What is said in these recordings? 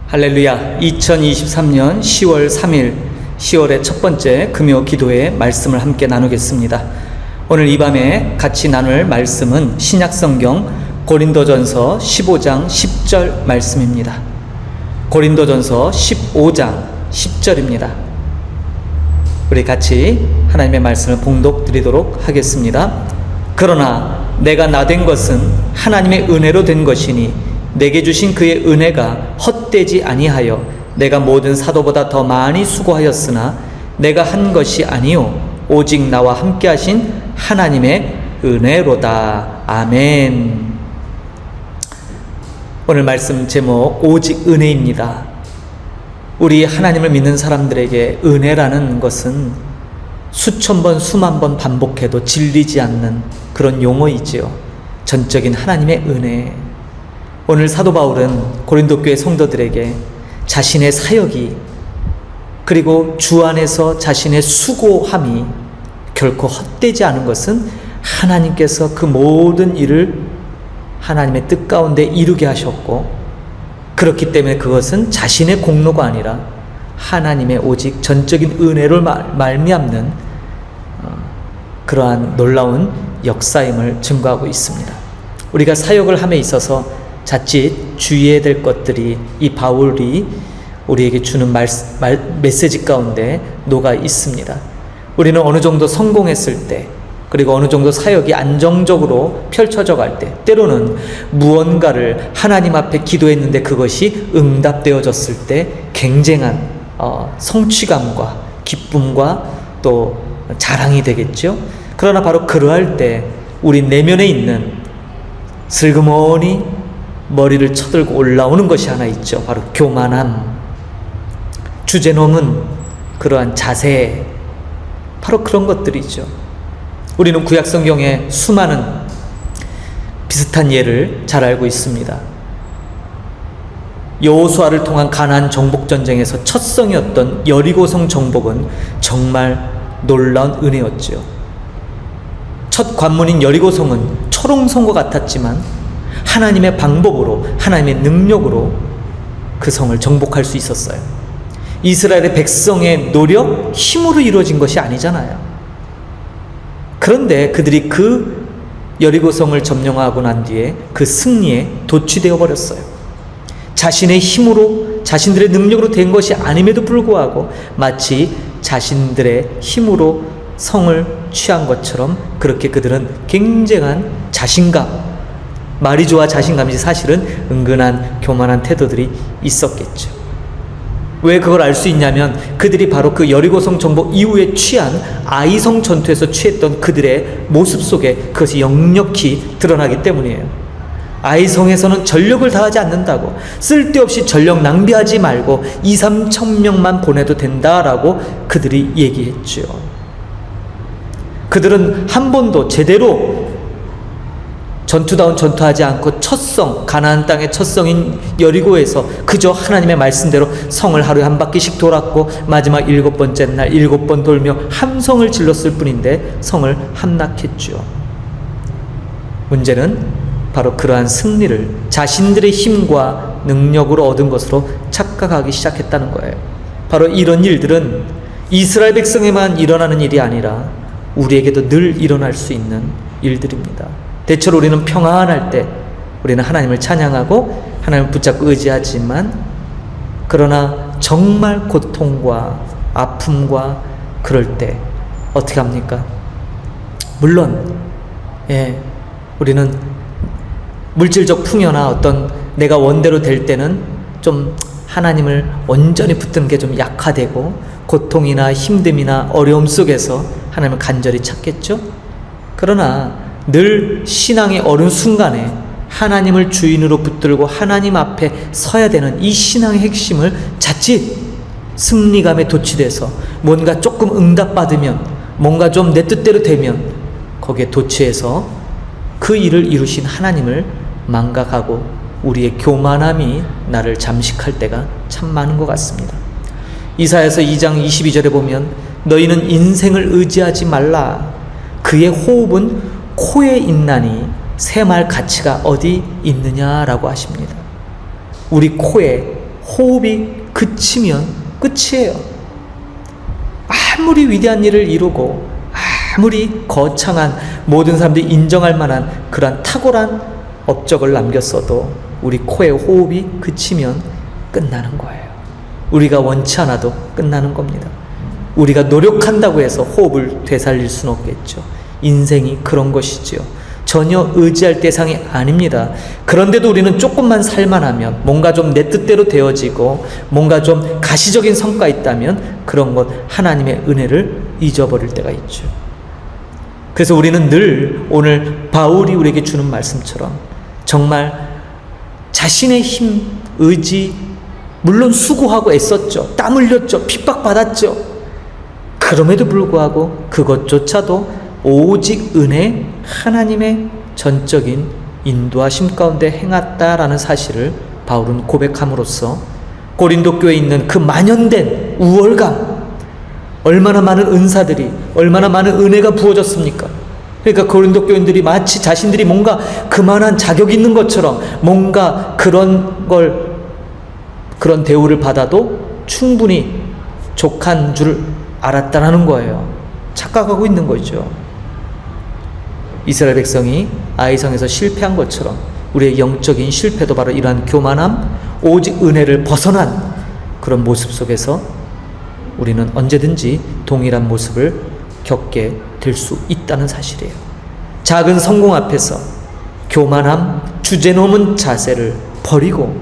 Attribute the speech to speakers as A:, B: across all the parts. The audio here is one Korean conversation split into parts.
A: 할렐루야. 2023년 10월 3일 10월의 첫 번째 금요 기도의 말씀을 함께 나누겠습니다. 오늘 이 밤에 같이 나눌 말씀은 신약성경 고린도전서 15장 10절 말씀입니다. 고린도전서 15장 10절입니다. 우리 같이 하나님의 말씀을 봉독 드리도록 하겠습니다. 그러나 내가 나된 것은 하나님의 은혜로 된 것이니 내게 주신 그의 은혜가 헛되지 아니하여 내가 모든 사도보다 더 많이 수고하였으나 내가 한 것이 아니요 오직 나와 함께 하신 하나님의 은혜로다. 아멘. 오늘 말씀 제목 오직 은혜입니다. 우리 하나님을 믿는 사람들에게 은혜라는 것은 수천 번 수만 번 반복해도 질리지 않는 그런 용어이지요. 전적인 하나님의 은혜. 오늘 사도 바울은 고린도 교회 성도들에게 자신의 사역이 그리고 주 안에서 자신의 수고함이 결코 헛되지 않은 것은 하나님께서 그 모든 일을 하나님의 뜻 가운데 이루게 하셨고, 그렇기 때문에 그것은 자신의 공로가 아니라 하나님의 오직 전적인 은혜로 말미암는 그러한 놀라운 역사임을 증거하고 있습니다. 우리가 사역을 함에 있어서 자칫 주의해야 될 것들이 이 바울이 우리에게 주는 메시지 가운데 녹아 있습니다. 우리는 어느 정도 성공했을 때, 그리고 어느 정도 사역이 안정적으로 펼쳐져 갈 때, 때로는 무언가를 하나님 앞에 기도했는데 그것이 응답되어졌을 때 굉장한 성취감과 기쁨과 또 자랑이 되겠죠. 그러나 바로 그러할 때 우리 내면에 있는 슬그머니 머리를 쳐들고 올라오는 것이 하나 있죠. 바로 교만함, 주제넘은 그러한 자세, 바로 그런 것들이죠. 우리는 구약 성경에 수많은 비슷한 예를 잘 알고 있습니다. 여호수아를 통한 가나안 정복 전쟁에서 첫 성이었던 여리고성 정복은 정말 놀라운 은혜였죠. 첫 관문인 여리고성은 초롱성과 같았지만 하나님의 방법으로, 하나님의 능력으로 그 성을 정복할 수 있었어요. 이스라엘의 백성의 노력, 힘으로 이루어진 것이 아니잖아요. 그런데 그들이 그 여리고성을 점령하고 난 뒤에 그 승리에 도취되어 버렸어요. 자신의 힘으로, 자신들의 능력으로 된 것이 아님에도 불구하고 마치 자신들의 힘으로 성을 취한 것처럼 그렇게 그들은 굉장한 자신감, 말이 좋아 자신감이지 사실은 은근한 교만한 태도들이 있었겠죠. 왜 그걸 알 수 있냐면 그들이 바로 그 여리고성 정복 이후에 취한 아이성 전투에서 취했던 그들의 모습 속에 그것이 역력히 드러나기 때문이에요. 아이성에서는 전력을 다하지 않는다고, 쓸데없이 전력 낭비하지 말고 2-3천 명만 보내도 된다라고 그들이 얘기했죠. 그들은 한 번도 제대로 전투다운 전투하지 않고 첫성, 가나안 땅의 첫성인 여리고에서 그저 하나님의 말씀대로 성을 하루에 한 바퀴씩 돌았고 마지막 7번째 날 7번 돌며 함성을 질렀을 뿐인데 성을 함락했죠. 문제는 바로 그러한 승리를 자신들의 힘과 능력으로 얻은 것으로 착각하기 시작했다는 거예요. 바로 이런 일들은 이스라엘 백성에만 일어나는 일이 아니라 우리에게도 늘 일어날 수 있는 일들입니다. 대체로 우리는 평안할 때 우리는 하나님을 찬양하고 하나님을 붙잡고 의지하지만, 그러나 정말 고통과 아픔과 그럴 때 어떻게 합니까? 물론 우리는 물질적 풍요나 어떤 내가 원대로 될 때는 좀 하나님을 온전히 붙드는 게 좀 약화되고 고통이나 힘듦이나 어려움 속에서 하나님을 간절히 찾겠죠. 그러나 늘 신앙의 어느 순간에 하나님을 주인으로 붙들고 하나님 앞에 서야 되는 이 신앙의 핵심을 자칫 승리감에 도취돼서 뭔가 조금 응답받으면, 뭔가 좀 내 뜻대로 되면 거기에 도취해서 그 일을 이루신 하나님을 망각하고 우리의 교만함이 나를 잠식할 때가 참 많은 것 같습니다. 이사야서 2장 22절에 보면 너희는 인생을 의지하지 말라. 그의 호흡은 코에 있나니 새말 가치가 어디 있느냐라고 하십니다. 우리 코에 호흡이 그치면 끝이에요. 아무리 위대한 일을 이루고 아무리 거창한 모든 사람들이 인정할 만한 그러한 탁월한 업적을 남겼어도 우리 코의 호흡이 그치면 끝나는 거예요. 우리가 원치 않아도 끝나는 겁니다. 우리가 노력한다고 해서 호흡을 되살릴 수는 없겠죠. 인생이 그런 것이지요. 전혀 의지할 대상이 아닙니다. 그런데도 우리는 조금만 살만하면, 뭔가 좀 내 뜻대로 되어지고 뭔가 좀 가시적인 성과 있다면 그런 것 하나님의 은혜를 잊어버릴 때가 있죠. 그래서 우리는 늘 오늘 바울이 우리에게 주는 말씀처럼 정말 자신의 힘, 의지, 물론 수고하고 애썼죠. 땀 흘렸죠. 핍박받았죠. 그럼에도 불구하고 그것조차도 오직 은혜, 하나님의 전적인 인도하심 가운데 행했다라는 사실을 바울은 고백함으로써 고린도 교회에 있는 그 만연된 우월감, 얼마나 많은 은사들이, 얼마나 많은 은혜가 부어졌습니까? 그러니까 고린도 교인들이 마치 자신들이 뭔가 그만한 자격 있는 것처럼 뭔가 그런 대우를 받아도 충분히 족한 줄 알았다라는 거예요. 착각하고 있는 거죠. 이스라엘 백성이 아이성에서 실패한 것처럼 우리의 영적인 실패도 바로 이러한 교만함, 오직 은혜를 벗어난 그런 모습 속에서 우리는 언제든지 동일한 모습을 겪게 될 수 있다는 사실이에요. 작은 성공 앞에서 교만함, 주제넘은 자세를 버리고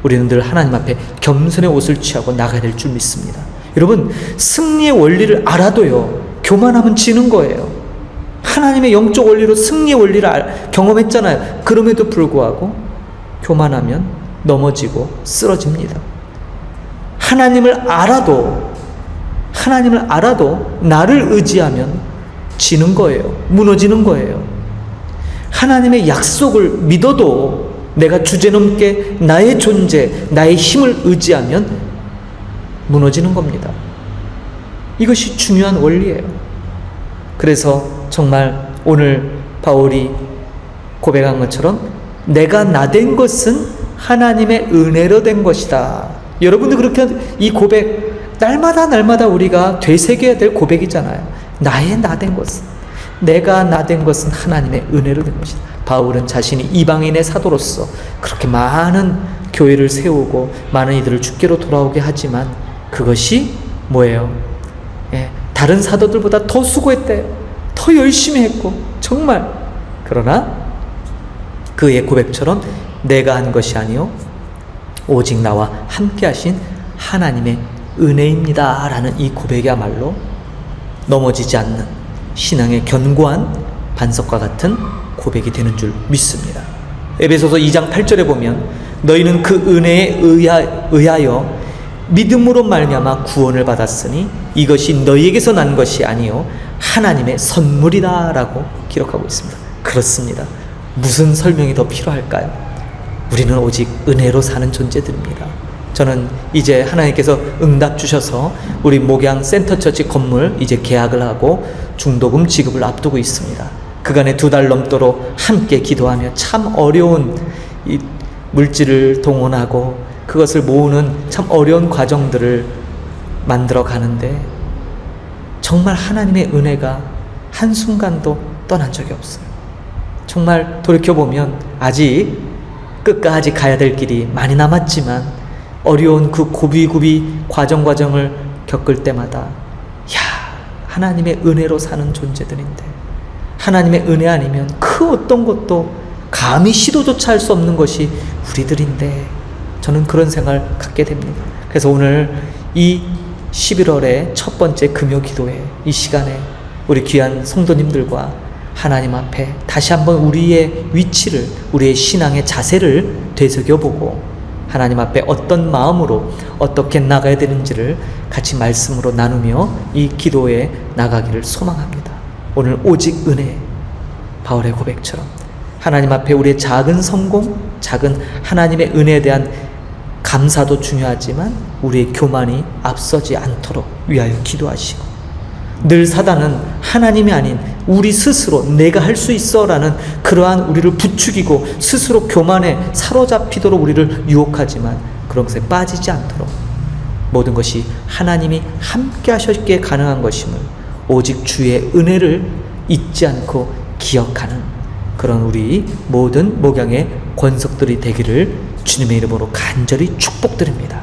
A: 우리는 늘 하나님 앞에 겸손의 옷을 취하고 나가야 될 줄 믿습니다. 여러분, 승리의 원리를 알아도요, 교만하면 지는 거예요. 하나님의 영적 원리로 승리의 원리를 경험했잖아요. 그럼에도 불구하고 교만하면 넘어지고 쓰러집니다. 하나님을 알아도 나를 의지하면 지는 거예요. 무너지는 거예요. 하나님의 약속을 믿어도 내가 주제넘게 나의 존재, 나의 힘을 의지하면 무너지는 겁니다. 이것이 중요한 원리예요. 그래서 정말 오늘 바울이 고백한 것처럼 내가 나된 것은 하나님의 은혜로 된 것이다. 여러분도 그렇게 이 고백 날마다 우리가 되새겨야 될 고백이잖아요. 나의 나된 것은, 내가 나된 것은 하나님의 은혜로 된 것이다. 바울은 자신이 이방인의 사도로서 그렇게 많은 교회를 세우고 많은 이들을 주께로 돌아오게 하지만 그것이 뭐예요? 다른 사도들보다 더 수고했대요. 더 열심히 했고 정말. 그러나 그의 고백처럼 내가 한 것이 아니요 오직 나와 함께 하신 하나님의 은혜입니다 라는 이 고백이야말로 넘어지지 않는 신앙의 견고한 반석과 같은 고백이 되는 줄 믿습니다. 에베소서 2장 8절에 보면 너희는 그 은혜에 의하여 믿음으로 말미암아 구원을 받았으니 이것이 너희에게서 난 것이 아니요 하나님의 선물이다 라고 기록하고 있습니다. 그렇습니다. 무슨 설명이 더 필요할까요? 우리는 오직 은혜로 사는 존재들입니다. 저는 이제 하나님께서 응답 주셔서 우리 목양 센터처치 건물 이제 계약을 하고 중도금 지급을 앞두고 있습니다. 그간에 2달 넘도록 함께 기도하며 참 어려운 이 물질을 동원하고 그것을 모으는 참 어려운 과정들을 만들어 가는데 정말 하나님의 은혜가 한순간도 떠난 적이 없어요. 정말 돌이켜보면 아직 끝까지 가야 될 길이 많이 남았지만 어려운 그 고비고비 과정을 겪을 때마다 하나님의 은혜로 사는 존재들인데 하나님의 은혜 아니면 그 어떤 것도 감히 시도조차 할 수 없는 것이 우리들인데 저는 그런 생각을 갖게 됩니다. 그래서 오늘 이 11월의 첫 번째 금요 기도회 이 시간에 우리 귀한 성도님들과 하나님 앞에 다시 한번 우리의 위치를, 우리의 신앙의 자세를 되새겨보고 하나님 앞에 어떤 마음으로 어떻게 나가야 되는지를 같이 말씀으로 나누며 이 기도에 나가기를 소망합니다. 오늘 오직 은혜, 바울의 고백처럼 하나님 앞에 우리의 작은 성공, 작은 하나님의 은혜에 대한 감사도 중요하지만 우리의 교만이 앞서지 않도록 위하여 기도하시고, 늘 사단은 하나님이 아닌 우리 스스로 내가 할 수 있어 라는 그러한 우리를 부추기고 스스로 교만에 사로잡히도록 우리를 유혹하지만 그런 것에 빠지지 않도록 모든 것이 하나님이 함께 하셨기에 가능한 것임을 오직 주의 은혜를 잊지 않고 기억하는 그런 우리 모든 목양의 권속들이 되기를 주님의 이름으로 간절히 축복드립니다.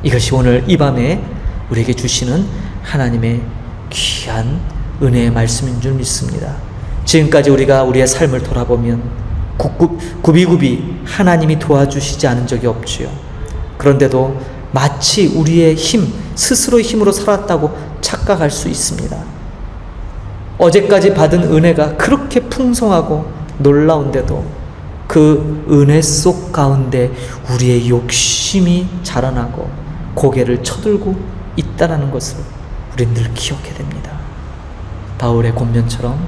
A: 이것이 오늘 이 밤에 우리에게 주시는 하나님의 귀한 은혜의 말씀인 줄 믿습니다. 지금까지 우리가 우리의 삶을 돌아보면 굽이굽이 하나님이 도와주시지 않은 적이 없지요. 그런데도 마치 우리의 힘, 스스로의 힘으로 살았다고 착각할 수 있습니다. 어제까지 받은 은혜가 그렇게 풍성하고 놀라운데도 그 은혜 속 가운데 우리의 욕심이 자라나고 고개를 쳐들고 있다는 것을 우리는 늘 기억해야 됩니다. 바울의 권면처럼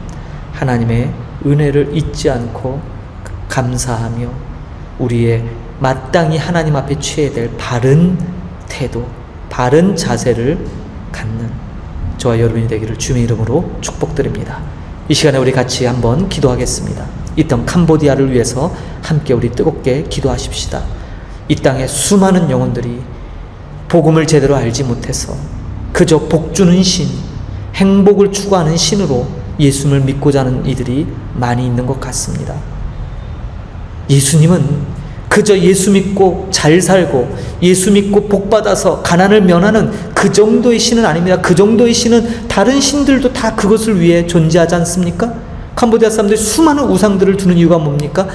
A: 하나님의 은혜를 잊지 않고 감사하며 우리의 마땅히 하나님 앞에 취해야 될 바른 태도, 바른 자세를 갖는 저와 여러분이 되기를 주님의 이름으로 축복드립니다. 이 시간에 우리 같이 한번 기도하겠습니다. 이 땅 캄보디아를 위해서 함께 우리 뜨겁게 기도하십시다. 이 땅에 수많은 영혼들이 복음을 제대로 알지 못해서 그저 복주는 신, 행복을 추구하는 신으로 예수님을 믿고자 하는 이들이 많이 있는 것 같습니다. 예수님은 그저 예수 믿고 잘 살고 예수 믿고 복받아서 가난을 면하는 그 정도의 신은 아닙니다. 그 정도의 신은 다른 신들도 다 그것을 위해 존재하지 않습니까? 캄보디아 사람들이 수많은 우상들을 두는 이유가 뭡니까?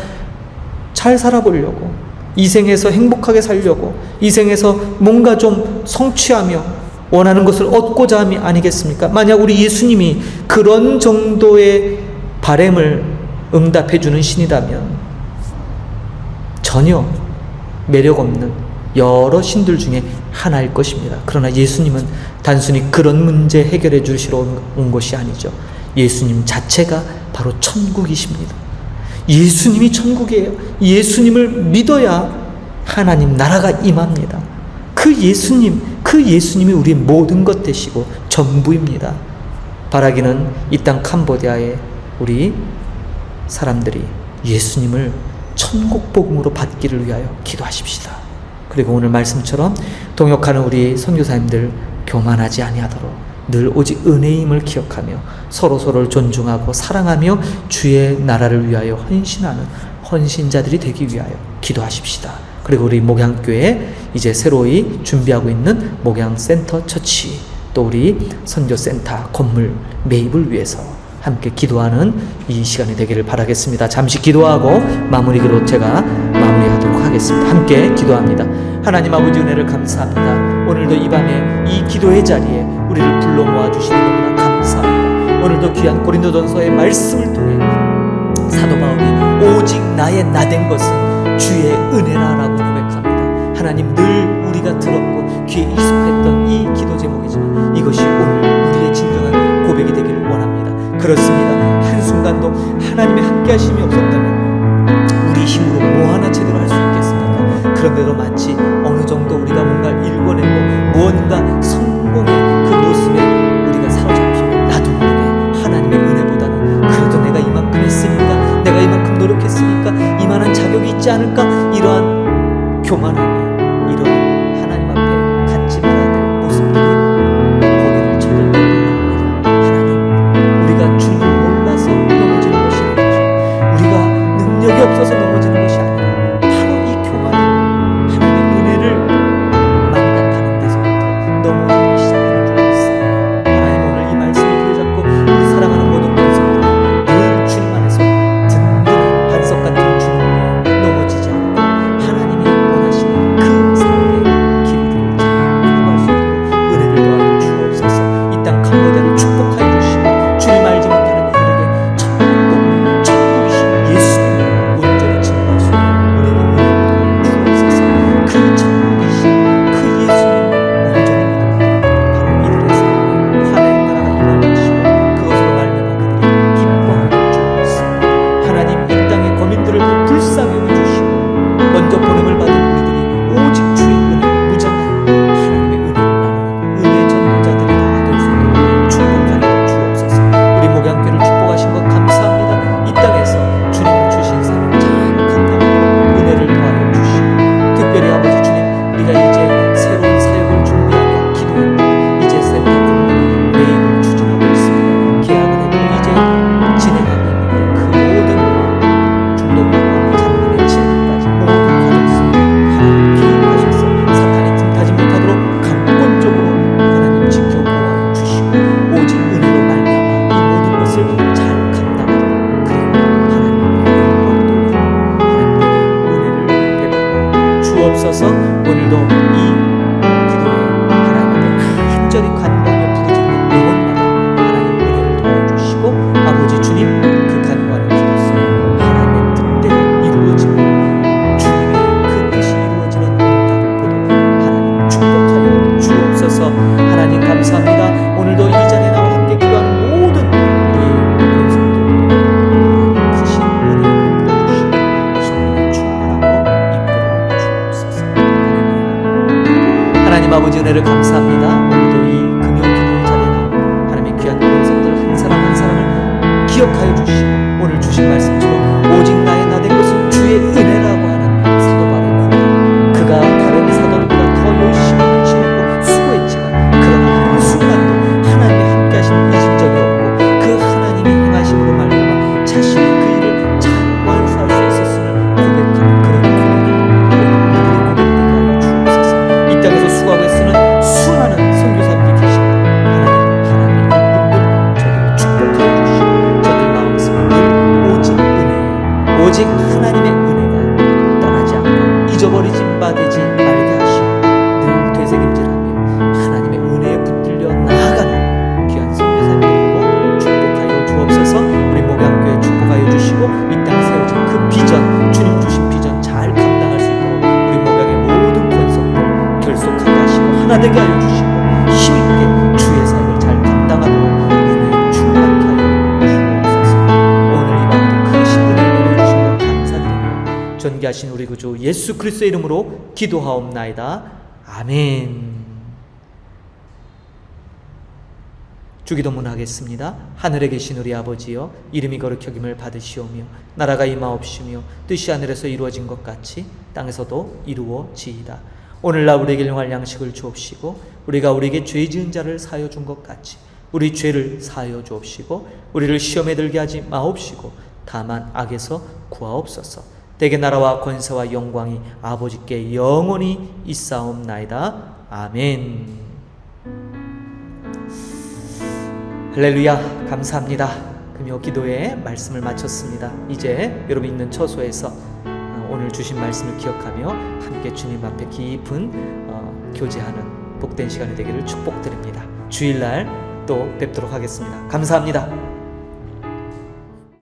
A: 잘 살아보려고, 이 생에서 행복하게 살려고, 이 생에서 뭔가 좀 성취하며 원하는 것을 얻고자 함이 아니겠습니까? 만약 우리 예수님이 그런 정도의 바램을 응답해 주는 신이라면 전혀 매력 없는 여러 신들 중에 하나일 것입니다. 그러나 예수님은 단순히 그런 문제 해결해 주시러 온 것이 아니죠. 예수님 자체가 바로 천국이십니다. 예수님이 천국이에요. 예수님을 믿어야 하나님 나라가 임합니다. 그 예수님이 우리의 모든 것 되시고 전부입니다. 바라기는 이 땅 캄보디아의 우리 사람들이 예수님을 천국 복음으로 받기를 위하여 기도하십시다. 그리고 오늘 말씀처럼 동역하는 우리 선교사님들 교만하지 아니하도록 늘 오직 은혜임을 기억하며 서로서로를 존중하고 사랑하며 주의 나라를 위하여 헌신하는 헌신자들이 되기 위하여 기도하십시다. 그리고 우리 목양교회 이제 새로이 준비하고 있는 목양센터 처치, 또 우리 선교센터 건물 매입을 위해서 함께 기도하는 이 시간이 되기를 바라겠습니다. 잠시 기도하고 마무리로 제가 마무리하도록 하겠습니다. 함께 기도합니다. 하나님 아버지 은혜를 감사합니다. 오늘도 이 밤에 이 기도의 자리에 우리를 불러 모아 주시는 너무나 감사합니다. 오늘도 귀한 고린도전서의 말씀을 통해 사도 바울이 오직 나의 나된 것은 주의 은혜라라고 고백합니다. 하나님 늘 우리가 들었고 귀에 익숙했던 이 기도 제목이지만 이것이 오늘 우리의 진정한 고백이 되기를 원합니다. 그렇습니다. 한순간도 하나님의 함께 하심이 없었다면 우리 힘으로 뭐 하나 제대로 할 수 있겠습니까? 그런데도 마치 어느 정도 우리가 뭔가를 일궈내고 무언가 성공의 그 모습에 우리가 사로잡히면 나도 모르게 하나님의 은혜보다는 그래도 내가 이만큼 했으니까, 내가 이만큼 노력했으니까 이만한 자격이 있지 않을까, 이러한 교만함이, 이러한 하나님 앞에 갖지 말아야 될 모습들이 고개를 쳐들고 올라옵니다. 하나님, 우리가 주님을 몰라서 넘어지는 것이 아니죠. 우리가 능력이 없어서 넘어지는 것이 아니라 바로 이 교만함, 하나님의 은혜를 망각하는 데서부터 넘어지기 시작하는 줄 믿습니다. 하나님, 오늘 이 말씀을 붙잡고 우리 사랑하는 모든 권속들이 늘 주님 안에서 든든한 반석 같은 주님 위에 넘어지지 않게 주옵소서. 하나님 감사합니다. 오늘도 이 자리에 나와 함께 기도하는 모든 우리 권속들 크신 은혜를 베풀어 주시고 성령의 충만함으로 이끌어 주옵소서. 하나님 아버지 은혜를 감사합니다. 오늘도 이 금요 기도의 자리에 나와 하나님의 귀한 권속들 한 사람 한 사람을 기억하여 주시고 오늘 주신 말씀처럼 오직 나의 나 된 것은 주의 은혜라고 하는 사도 바울의 고백, 그가 다른 사도들보다 더 열심히 헌신했고 수고했지만 그러나 한순간도 하나님의 함께 하심을 잊은 적이 없고 그 하나님의 행하심으로 말미암아 자신이 그 일을 잘 완수할 수 있었음을 고백하는 그런 고백이 오늘 우리의 고백되게 하여 주옵소서. 이 땅에서 수고하고 애쓰는 수많은 선교사님들이 계십니다. 하나님 일꾼들 저들을 축복하여 주시고 저들 마음속에 늘 오직 은혜, 오직 하나님의 은혜가 떠나지 않고 잊어버리진 바 되지 말게 하시고 늘 되새김질하며 하나님의 은혜에 붙들려 나아가는 귀한 선교사님들로 축복하여 주옵소서. 우리 목양교회 축복하여 주시고 이 땅에 세워진 그 비전, 주님 주신 비전 잘 감당할 수 있도록 우리 목양의 모든 권속들 결속하게 하시고 하나 되게 하여 주시고 힘있게 주의 사역을 잘 감당하도록 은혜에 충만케 하여 주옵소서. 오늘 이 밤에도 크신 은혜를 내려주신 것 감사드리며 존귀하신 우리 구주 예수 그리스도의 이름으로 기도하옵나이다. 아멘. 주기도문 하겠습니다. 하늘에 계신 우리 아버지여, 이름이 거룩히 여김을 받으시오며 나라가 임하옵시며 뜻이 하늘에서 이루어진 것 같이 땅에서도 이루어지이다. 오늘날 우리에게 일용할 양식을 주옵시고 우리가 우리에게 죄 지은 자를 사하여 준 것 같이 우리 죄를 사하여 주옵시고 우리를 시험에 들게 하지 마옵시고 다만 악에서 구하옵소서. 대개 나라와 권세와 영광이 아버지께 영원히 있사옵나이다. 아멘. 할렐루야. 감사합니다. 금요 기도의 말씀을 마쳤습니다. 이제 여러분 있는 처소에서 오늘 주신 말씀을 기억하며 함께 주님 앞에 깊은 교제하는 복된 시간이 되기를 축복드립니다. 주일날 또 뵙도록 하겠습니다. 감사합니다.